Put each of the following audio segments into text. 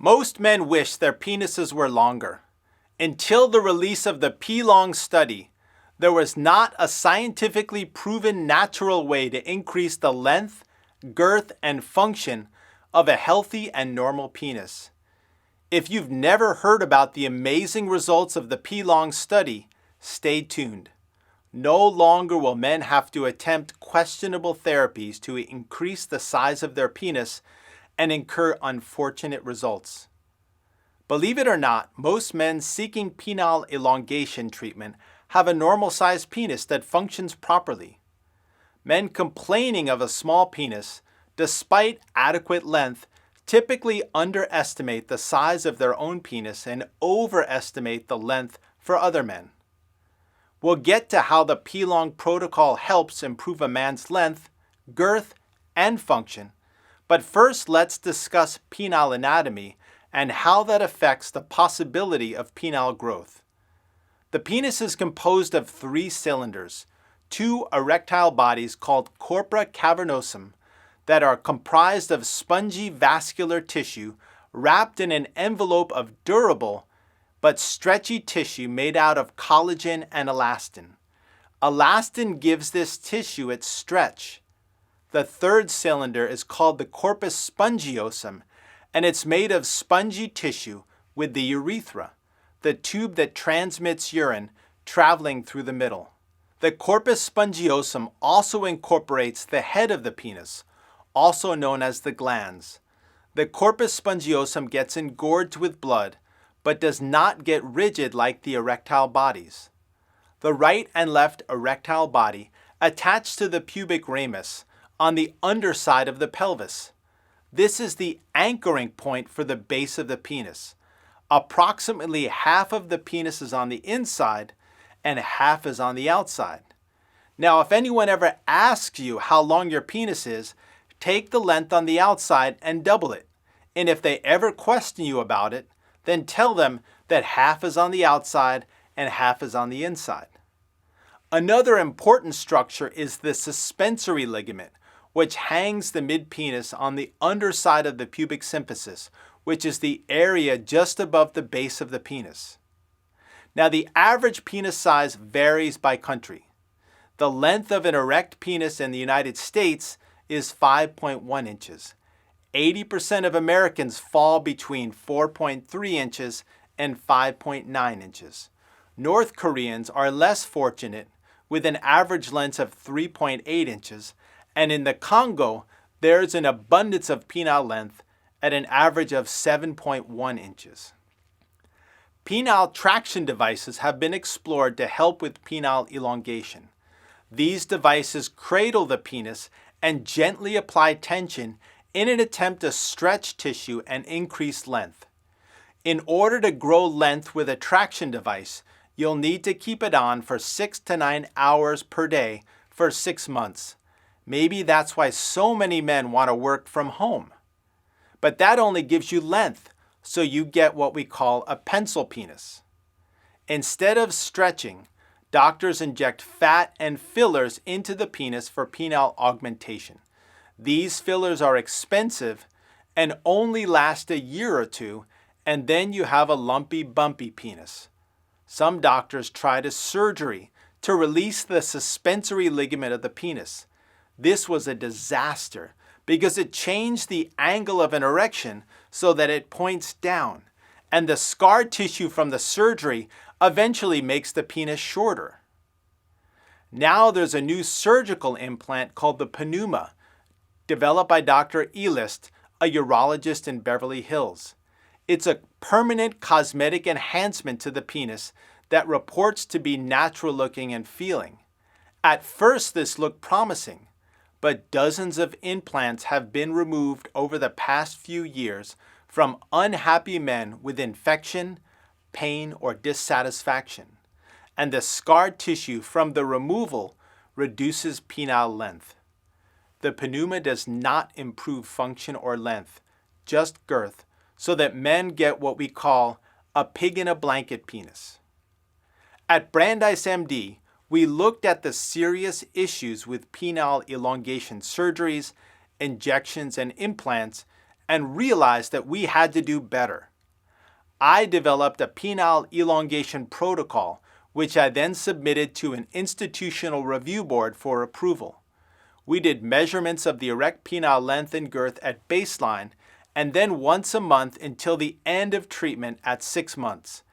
Most men wish their penises were longer. Until the release of the P-Long study, there was not a scientifically proven natural way to increase the length, girth, and function of a healthy and normal penis. If you've never heard about the amazing results of the P-Long study, stay tuned. No longer will men have to attempt questionable therapies to increase the size of their penis and incur unfortunate results. Believe it or not, most men seeking penile elongation treatment have a normal-sized penis that functions properly. Men complaining of a small penis, despite adequate length, typically underestimate the size of their own penis and overestimate the length for other men. We'll get to how the P-Long protocol helps improve a man's length, girth, and function. But first, let's discuss penile anatomy and how that affects the possibility of penile growth. The penis is composed of 3 cylinders, 2 erectile bodies called corpora cavernosum that are comprised of spongy vascular tissue wrapped in an envelope of durable but stretchy tissue made out of collagen and elastin. Elastin gives this tissue its stretch. The 3rd cylinder is called the corpus spongiosum, and it's made of spongy tissue with the urethra, the tube that transmits urine, traveling through the middle. The corpus spongiosum also incorporates the head of the penis, also known as the glans. The corpus spongiosum gets engorged with blood, but does not get rigid like the erectile bodies. The right and left erectile body attach to the pubic ramus on the underside of the pelvis. This is the anchoring point for the base of the penis. Approximately half of the penis is on the inside and half is on the outside. Now, if anyone ever asks you how long your penis is, take the length on the outside and double it. And if they ever question you about it, then tell them that half is on the outside and half is on the inside. Another important structure is the suspensory ligament, which hangs the mid-penis on the underside of the pubic symphysis, which is the area just above the base of the penis. Now, the average penis size varies by country. The length of an erect penis in the United States is 5.1 inches. 80% of Americans fall between 4.3 inches and 5.9 inches. North Koreans are less fortunate, with an average length of 3.8 inches, and in the Congo, there is an abundance of penile length at an average of 7.1 inches. Penile traction devices have been explored to help with penile elongation. These devices cradle the penis and gently apply tension in an attempt to stretch tissue and increase length. In order to grow length with a traction device, you'll need to keep it on for 6 to 9 hours per day for 6 months. Maybe that's why so many men want to work from home. But that only gives you length, so you get what we call a pencil penis. Instead of stretching, doctors inject fat and fillers into the penis for penile augmentation. These fillers are expensive and only last a year or two, and then you have a lumpy, bumpy penis. Some doctors tried a surgery to release the suspensory ligament of the penis. This was a disaster because it changed the angle of an erection so that it points down, and the scar tissue from the surgery eventually makes the penis shorter. Now there's a new surgical implant called the pneuma, developed by Dr. Elist, a urologist in Beverly Hills. It's a permanent cosmetic enhancement to the penis that reports to be natural looking and feeling. At first, this looked promising, but dozens of implants have been removed over the past few years from unhappy men with infection, pain, or dissatisfaction, and the scar tissue from the removal reduces penile length. The pneuma does not improve function or length, just girth, so that men get what we call a pig-in-a-blanket penis. At BrandeisMD, we looked at the serious issues with penile elongation surgeries, injections, and implants, and realized that we had to do better. I developed a penile elongation protocol, which I then submitted to an institutional review board for approval. We did measurements of the erect penile length and girth at baseline, and then once a month until the end of treatment at 6 months.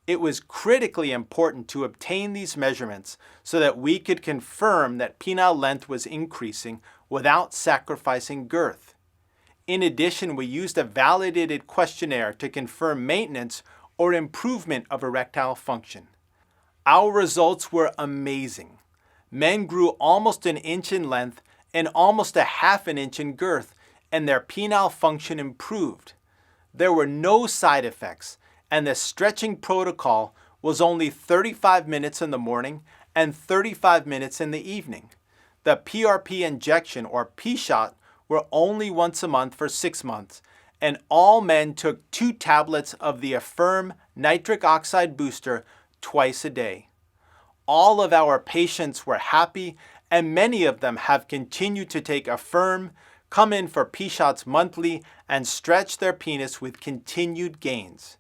It was critically important to obtain these measurements so that we could confirm that penile length was increasing without sacrificing girth. In addition, we used a validated questionnaire to confirm maintenance or improvement of erectile function. Our results were amazing. Men grew almost an inch in length and almost a half an inch in girth, and their penile function improved. There were no side effects, and the stretching protocol was only 35 minutes in the morning and 35 minutes in the evening. The PRP injection or P-shot were only once a month for 6 months, and all men took 2 tablets of the Affirm nitric oxide booster twice a day. All of our patients were happy, and many of them have continued to take Affirm, come in for P-shots monthly, and stretch their penis with continued gains.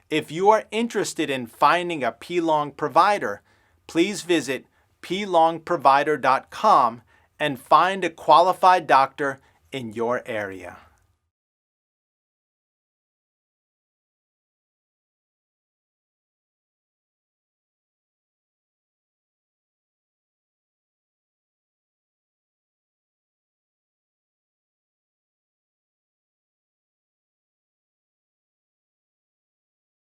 If you are interested in finding a P-Long provider, please visit plongprovider.com and find a qualified doctor in your area.